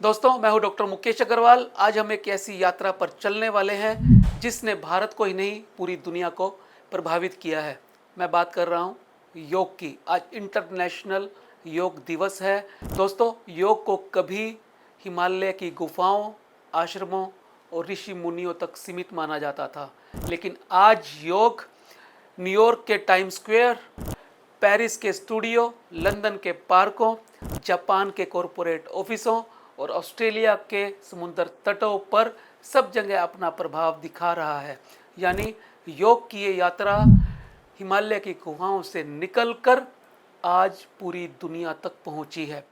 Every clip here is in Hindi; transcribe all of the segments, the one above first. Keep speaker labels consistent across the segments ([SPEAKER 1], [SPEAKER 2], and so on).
[SPEAKER 1] दोस्तों, मैं हूं डॉक्टर मुकेश अग्रवाल। आज हम एक ऐसी यात्रा पर चलने वाले हैं जिसने भारत को ही नहीं पूरी दुनिया को प्रभावित किया है। मैं बात कर रहा हूं योग की। आज इंटरनेशनल योग दिवस है। दोस्तों, योग को कभी हिमालय की गुफाओं, आश्रमों और ऋषि मुनियों तक सीमित माना जाता था, लेकिन आज योग न्यूयॉर्क के टाइम स्क्वायर, पेरिस के स्टूडियो, लंदन के पार्कों, जापान के कॉरपोरेट ऑफिसों और ऑस्ट्रेलिया के समुद्र तटों पर सब जगह अपना प्रभाव दिखा रहा है। यानी योग की ये यात्रा हिमालय की गुफाओं से निकलकर आज पूरी दुनिया तक पहुंची है।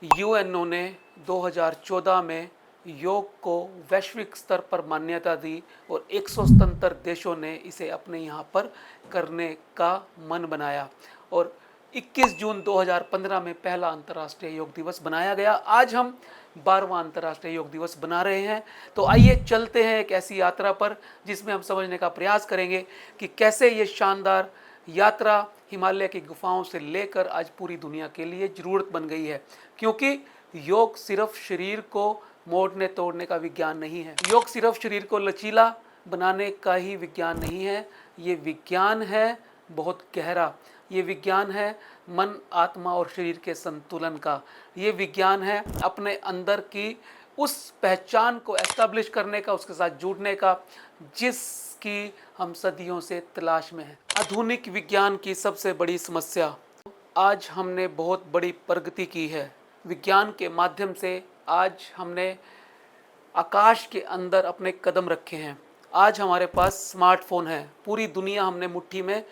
[SPEAKER 1] यूएनओ ने 2014 में योग को वैश्विक स्तर पर मान्यता दी और 177 देशों ने इसे अपने यहाँ पर करने का मन बनाया और 21 जून 2015 में पहला अंतर्राष्ट्रीय योग दिवस बनाया गया। आज हम 12वां अंतर्राष्ट्रीय योग दिवस बना रहे हैं। तो आइए चलते हैं एक ऐसी यात्रा पर जिसमें हम समझने का प्रयास करेंगे कि कैसे ये शानदार यात्रा हिमालय की गुफाओं से लेकर आज पूरी दुनिया के लिए ज़रूरत बन गई है। क्योंकि योग सिर्फ शरीर को मोड़ने तोड़ने का विज्ञान नहीं है। योग सिर्फ शरीर को लचीला बनाने का ही विज्ञान नहीं है। ये विज्ञान है बहुत गहरा। ये विज्ञान है मन, आत्मा और शरीर के संतुलन का। ये विज्ञान है अपने अंदर की उस पहचान को एस्टैब्लिश करने का, उसके साथ जुड़ने का, जिसकी हम सदियों से तलाश में हैं। आधुनिक विज्ञान की सबसे बड़ी समस्या, आज हमने बहुत बड़ी प्रगति की है विज्ञान के माध्यम से। आज हमने आकाश के अंदर अपने कदम रखे हैं। आज हमारे पास स्मार्टफोन है। पूरी दुनिया हमने मुट्ठी में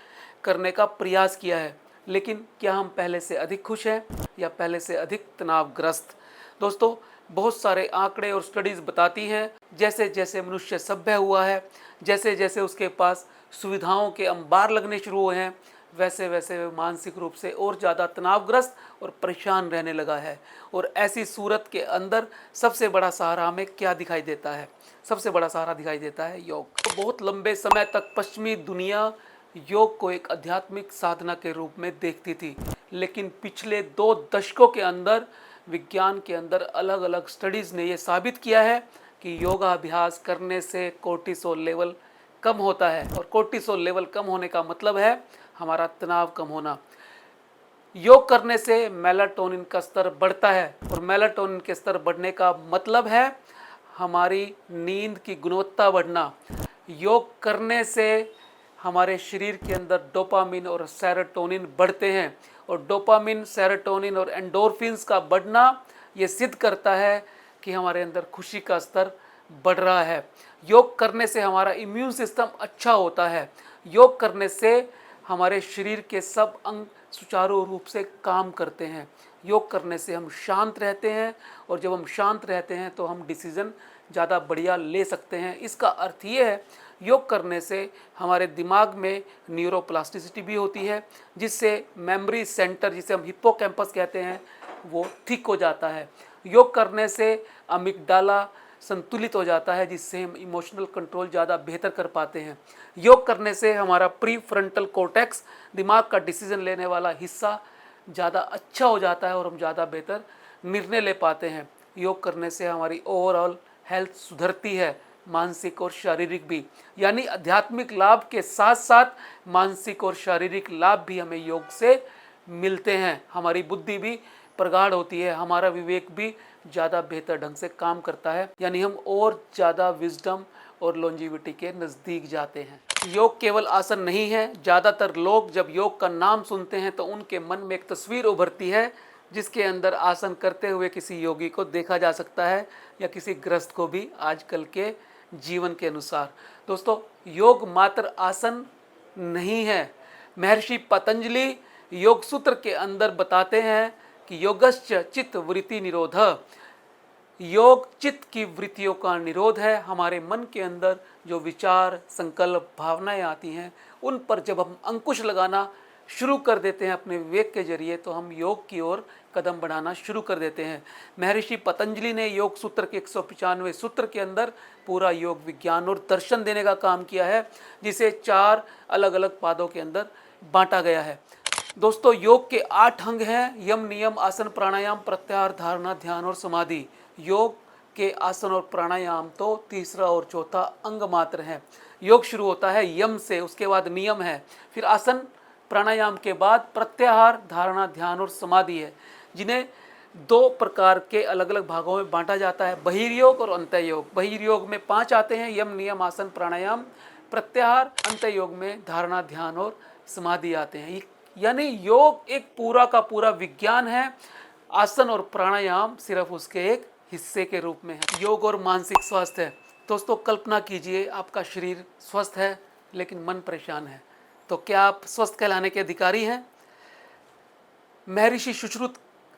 [SPEAKER 1] करने का प्रयास किया है, लेकिन क्या हम पहले से अधिक खुश हैं या पहले से अधिक तनावग्रस्त? दोस्तों, बहुत सारे आंकड़े और स्टडीज़ बताती हैं जैसे जैसे मनुष्य सभ्य हुआ है, जैसे जैसे उसके पास सुविधाओं के अंबार लगने शुरू हुए हैं, वैसे वैसे वह मानसिक रूप से और ज़्यादा तनावग्रस्त और परेशान रहने लगा है। और ऐसी सूरत के अंदर सबसे बड़ा सहारा हमें क्या दिखाई देता है? सबसे बड़ा सहारा दिखाई देता है योग। तो बहुत लंबे समय तक पश्चिमी दुनिया योग को एक आध्यात्मिक साधना के रूप में देखती थी, लेकिन पिछले 2 दशकों के अंदर विज्ञान के अंदर अलग अलग स्टडीज़ ने यह साबित किया है कि योगाभ्यास करने से कोर्टिसोल लेवल कम होता है। और कोर्टिसोल लेवल कम होने का मतलब है हमारा तनाव कम होना। योग करने से मेलाटोनिन का स्तर बढ़ता है और मेलाटोनिन के स्तर बढ़ने का मतलब है हमारी नींद की गुणवत्ता बढ़ना। योग करने से हमारे शरीर के अंदर डोपामिन और सेरोटोनिन बढ़ते हैं और डोपामिन, सेरोटोनिन और एंडोर्फिन्स का बढ़ना ये सिद्ध करता है कि हमारे अंदर खुशी का स्तर बढ़ रहा है। योग करने से हमारा इम्यून सिस्टम अच्छा होता है। योग करने से हमारे शरीर के सब अंग सुचारू रूप से काम करते हैं। योग करने से हम शांत रहते हैं और जब हम शांत रहते हैं तो हम डिसीज़न ज़्यादा बढ़िया ले सकते हैं। इसका अर्थ ये है योग करने से हमारे दिमाग में न्यूरोप्लास्टिसिटी भी होती है, जिससे मेमोरी सेंटर, जिसे हम हिप्पोकैम्पस कहते हैं, वो ठीक हो जाता है। योग करने से अमिगडाला संतुलित हो जाता है, जिससे हम इमोशनल कंट्रोल ज़्यादा बेहतर कर पाते हैं। योग करने से हमारा प्री फ्रंटल कॉर्टेक्स, दिमाग का डिसीजन लेने वाला हिस्सा, ज़्यादा अच्छा हो जाता है और हम ज़्यादा बेहतर निर्णय ले पाते हैं। योग करने से हमारी ओवरऑल हेल्थ सुधरती है, मानसिक और शारीरिक भी। यानी आध्यात्मिक लाभ के साथ साथ मानसिक और शारीरिक लाभ भी हमें योग से मिलते हैं। हमारी बुद्धि भी प्रगाढ़ होती है, हमारा विवेक भी ज़्यादा बेहतर ढंग से काम करता है। यानी हम और ज़्यादा विजडम और लॉन्जिविटी के नज़दीक जाते हैं। योग केवल आसन नहीं है। ज़्यादातर लोग जब योग का नाम सुनते हैं तो उनके मन में एक तस्वीर उभरती है जिसके अंदर आसन करते हुए किसी योगी को देखा जा सकता है या किसी ग्रस्त को भी आजकल के जीवन के अनुसार। दोस्तों, योग मात्र आसन नहीं है। महर्षि पतंजलि योग सूत्र के अंदर बताते हैं कि योगश्च चित्त वृत्ति निरोध। योग चित्त की वृत्तियों का निरोध है। हमारे मन के अंदर जो विचार, संकल्प, भावनाएं आती हैं, उन पर जब हम अंकुश लगाना शुरू कर देते हैं अपने विवेक के जरिए, तो हम योग की ओर कदम बढ़ाना शुरू कर देते हैं। महर्षि पतंजलि ने योग सूत्र के 195 सूत्र के अंदर पूरा योग विज्ञान और दर्शन देने का काम किया है, जिसे 4 अलग अलग पादों के अंदर बांटा गया है। दोस्तों, योग के 8 अंग हैं: यम, नियम, आसन, प्राणायाम, प्रत्याहार, धारणा, ध्यान और समाधि। योग के आसन और प्राणायाम तो तीसरा और चौथा अंग मात्र हैं। योग शुरू होता है यम से, उसके बाद नियम है, फिर आसन प्राणायाम के बाद प्रत्याहार, धारणा, ध्यान और समाधि है, जिन्हें दो प्रकार के अलग अलग भागों में बांटा जाता है, बहिर्योग और अंतयोग। बहिर्योग में 5 आते हैं, यम, नियम, आसन, प्राणायाम, प्रत्याहार। अंतयोग में धारणा, ध्यान और समाधि आते हैं। यानी योग एक पूरा का पूरा विज्ञान है, आसन और प्राणायाम सिर्फ उसके एक हिस्से के रूप में है। योग और मानसिक स्वास्थ्य है। दोस्तों कल्पना कीजिए आपका शरीर स्वस्थ है लेकिन मन परेशान है, तो क्या आप स्वस्थ कहलाने के अधिकारी हैं? महर्षि सुश्रुत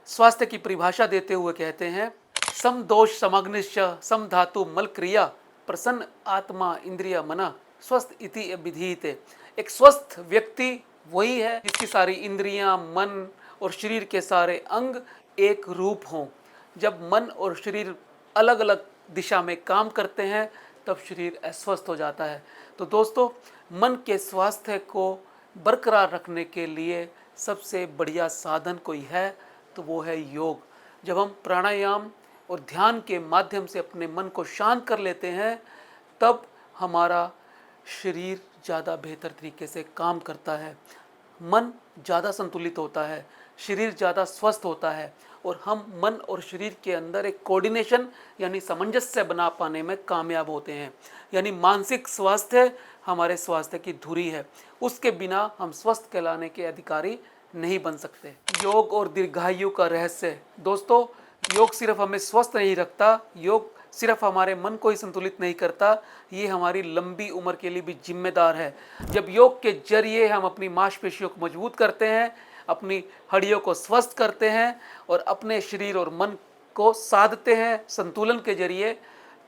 [SPEAKER 1] स्वास्थ्य की परिभाषा देते हुए कहते हैं, सम दोष समग्निश्च सम धातु मल क्रिया प्रसन्न आत्मा इंद्रिय मना स्वस्थ इति विधीयते। एक स्वस्थ व्यक्ति वही है जिसकी सारी इंद्रियां, मन और शरीर के सारे अंग एक रूप हों। जब मन और शरीर अलग अलग दिशा में काम करते हैं तब शरीर अस्वस्थ हो जाता है। तो दोस्तों मन के स्वास्थ्य को बरकरार रखने के लिए सबसे बढ़िया साधन कोई है तो वो है योग। जब हम प्राणायाम और ध्यान के माध्यम से अपने मन को शांत कर लेते हैं तब हमारा शरीर ज़्यादा बेहतर तरीके से काम करता है, मन ज़्यादा संतुलित होता है, शरीर ज़्यादा स्वस्थ होता है और हम मन और शरीर के अंदर एक कोऑर्डिनेशन यानी सामंजस्य बना पाने में कामयाब होते हैं। यानी मानसिक स्वास्थ्य हमारे स्वास्थ्य की धुरी है, उसके बिना हम स्वस्थ कहलाने के अधिकारी नहीं बन सकते। योग और दीर्घायु का रहस्य। दोस्तों योग सिर्फ हमें स्वस्थ नहीं रखता, योग सिर्फ हमारे मन को ही संतुलित नहीं करता, ये हमारी लंबी उम्र के लिए भी जिम्मेदार है। जब योग के जरिए हम अपनी मांसपेशियों को मजबूत करते हैं, अपनी हड्डियों को स्वस्थ करते हैं और अपने शरीर और मन को साधते हैं संतुलन के जरिए,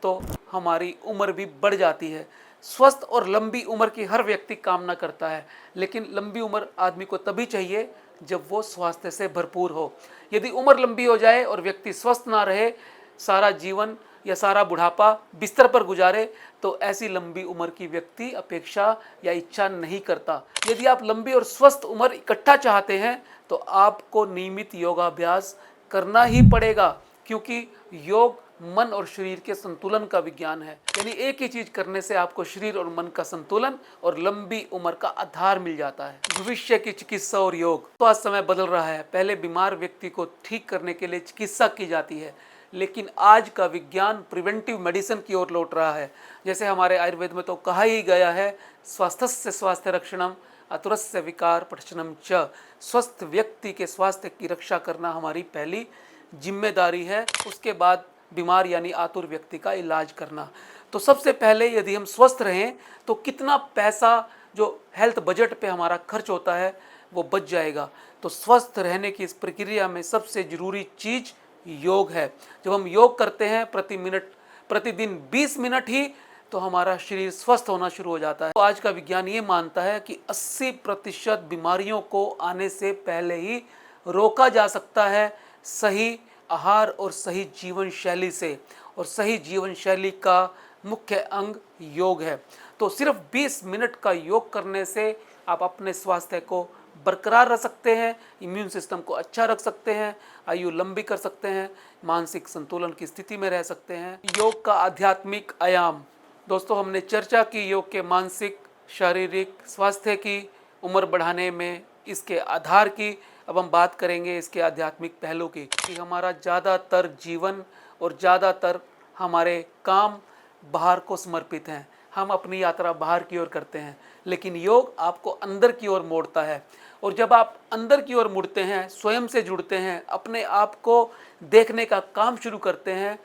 [SPEAKER 1] तो हमारी उम्र भी बढ़ जाती है। स्वस्थ और लंबी उम्र की हर व्यक्ति कामना करता है, लेकिन लंबी उम्र आदमी को तभी चाहिए जब वो स्वास्थ्य से भरपूर हो। यदि उम्र लंबी हो जाए और व्यक्ति स्वस्थ ना रहे, सारा जीवन या सारा बुढ़ापा बिस्तर पर गुजारे, तो ऐसी लंबी उम्र की व्यक्ति अपेक्षा या इच्छा नहीं करता। यदि आप लंबी और स्वस्थ उम्र इकट्ठा चाहते हैं तो आपको नियमित योगाभ्यास करना ही पड़ेगा, क्योंकि योग मन और शरीर के संतुलन का विज्ञान है। यानी एक ही चीज करने से आपको शरीर और मन का संतुलन और लंबी उम्र का आधार मिल जाता है। भविष्य की चिकित्सा और योग। तो आज समय बदल रहा है, पहले बीमार व्यक्ति को ठीक करने के लिए चिकित्सा की जाती है, लेकिन आज का विज्ञान प्रिवेंटिव मेडिसिन की ओर लौट रहा है। जैसे हमारे आयुर्वेद में तो कहा ही गया है, स्वास्थ्यस्य स्वास्थ्य रक्षणम आतुरस्य विकार प्रशमनम च। स्वस्थ व्यक्ति के स्वास्थ्य की रक्षा करना हमारी पहली जिम्मेदारी है, उसके बाद बीमार यानी आतुर व्यक्ति का इलाज करना। तो सबसे पहले यदि हम स्वस्थ रहें तो कितना पैसा जो हेल्थ बजट पे हमारा खर्च होता है वो बच जाएगा। तो स्वस्थ रहने की इस प्रक्रिया में सबसे ज़रूरी चीज़ योग है। जब हम योग करते हैं प्रतिदिन 20 मिनट ही, तो हमारा शरीर स्वस्थ होना शुरू हो जाता है। तो आज का विज्ञान ये मानता है कि 80% बीमारियों को आने से पहले ही रोका जा सकता है सही आहार और सही जीवन शैली से, और सही जीवन शैली का मुख्य अंग योग है। तो सिर्फ 20 मिनट का योग करने से आप अपने स्वास्थ्य को बरकरार रख सकते हैं, इम्यून सिस्टम को अच्छा रख सकते हैं, आयु लंबी कर सकते हैं, मानसिक संतुलन की स्थिति में रह सकते हैं। योग का आध्यात्मिक आयाम। दोस्तों हमने चर्चा की योग के मानसिक शारीरिक स्वास्थ्य की, उम्र बढ़ाने में इसके आधार की। अब हम बात करेंगे इसके आध्यात्मिक पहलू की, कि हमारा ज़्यादातर जीवन और ज़्यादातर हमारे काम बाहर को समर्पित हैं। हम अपनी यात्रा बाहर की ओर करते हैं, लेकिन योग आपको अंदर की ओर मोड़ता है। और जब आप अंदर की ओर मुड़ते हैं, स्वयं से जुड़ते हैं, अपने आप को देखने का काम शुरू करते हैं,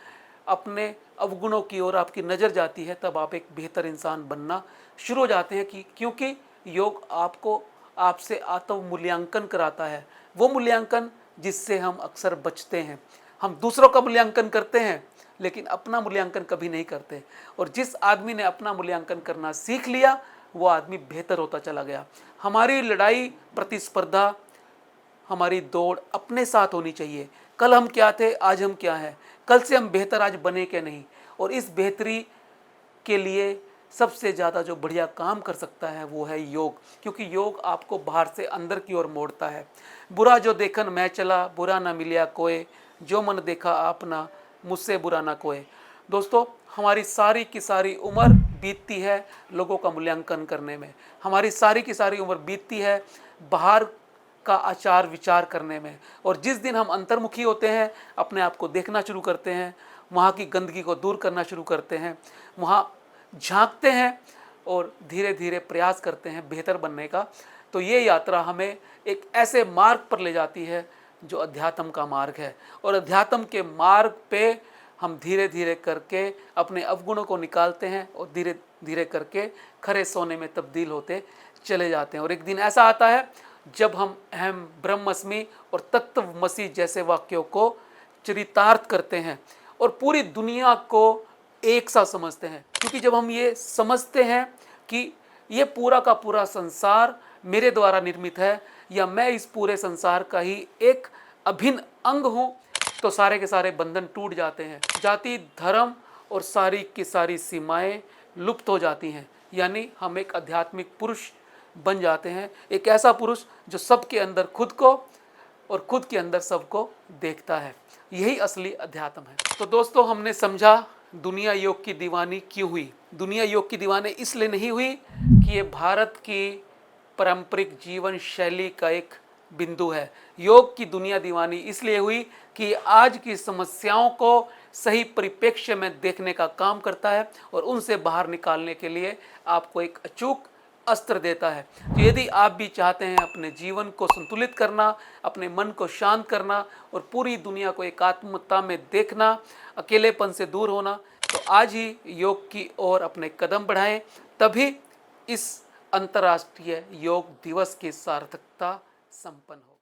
[SPEAKER 1] अपने अवगुणों की ओर आपकी नज़र जाती है, तब आप एक बेहतर इंसान बनना शुरू हो जाते हैं। क्योंकि योग आपको आपसे आत्म मूल्यांकन कराता है, वो मूल्यांकन जिससे हम अक्सर बचते हैं। हम दूसरों का मूल्यांकन करते हैं लेकिन अपना मूल्यांकन कभी नहीं करते, और जिस आदमी ने अपना मूल्यांकन करना सीख लिया वो आदमी बेहतर होता चला गया। हमारी लड़ाई प्रतिस्पर्धा, हमारी दौड़ अपने साथ होनी चाहिए। कल हम क्या थे, आज हम क्या हैं, कल से हम बेहतर आज बने क्या नहीं। और इस बेहतरी के लिए सबसे ज़्यादा जो बढ़िया काम कर सकता है वो है योग, क्योंकि योग आपको बाहर से अंदर की ओर मोड़ता है। बुरा जो देखन मैं चला, बुरा ना मिलिया कोई, जो मन देखा आपना मुझसे बुरा ना कोई। दोस्तों, हमारी सारी की सारी उम्र बीतती है लोगों का मूल्यांकन करने में, हमारी सारी की सारी उम्र बीतती है बाहर का आचार विचार करने में। और जिस दिन हम अंतर्मुखी होते हैं, अपने आप को देखना शुरू करते हैं, वहाँ की गंदगी को दूर करना शुरू करते हैं, वहाँ झांकते हैं और धीरे धीरे प्रयास करते हैं बेहतर बनने का, तो ये यात्रा हमें एक ऐसे मार्ग पर ले जाती है जो अध्यात्म का मार्ग है। और अध्यात्म के मार्ग पे हम धीरे धीरे करके अपने अवगुणों को निकालते हैं और धीरे धीरे करके खरे सोने में तब्दील होते चले जाते हैं। और एक दिन ऐसा आता है जब हम अहम ब्रह्मस्मि और तत्वमसि जैसे वाक्यों को चरितार्थ करते हैं और पूरी दुनिया को एक सा समझते हैं। क्योंकि जब हम ये समझते हैं कि ये पूरा का पूरा संसार मेरे द्वारा निर्मित है या मैं इस पूरे संसार का ही एक अभिन्न अंग हूँ, तो सारे के सारे बंधन टूट जाते हैं। जाति, धर्म और सारी की सारी सीमाएं लुप्त हो जाती हैं। यानी हम एक आध्यात्मिक पुरुष बन जाते हैं, एक ऐसा पुरुष जो सबके अंदर खुद को और खुद के अंदर सबको देखता है। यही असली अध्यात्म है। तो दोस्तों, हमने समझा दुनिया योग की दीवानी क्यों हुई। दुनिया योग की दीवानी इसलिए नहीं हुई कि ये भारत की पारंपरिक जीवन शैली का एक बिंदु है। योग की दुनिया दीवानी इसलिए हुई कि आज की समस्याओं को सही परिप्रेक्ष्य में देखने का काम करता है और उनसे बाहर निकालने के लिए आपको एक अचूक अस्त्र देता है। तो यदि आप भी चाहते हैं अपने जीवन को संतुलित करना, अपने मन को शांत करना और पूरी दुनिया को एकात्मता में देखना, अकेलेपन से दूर होना, तो आज ही योग की ओर अपने कदम बढ़ाएं। तभी इस अंतर्राष्ट्रीय योग दिवस की सार्थकता संपन्न हो।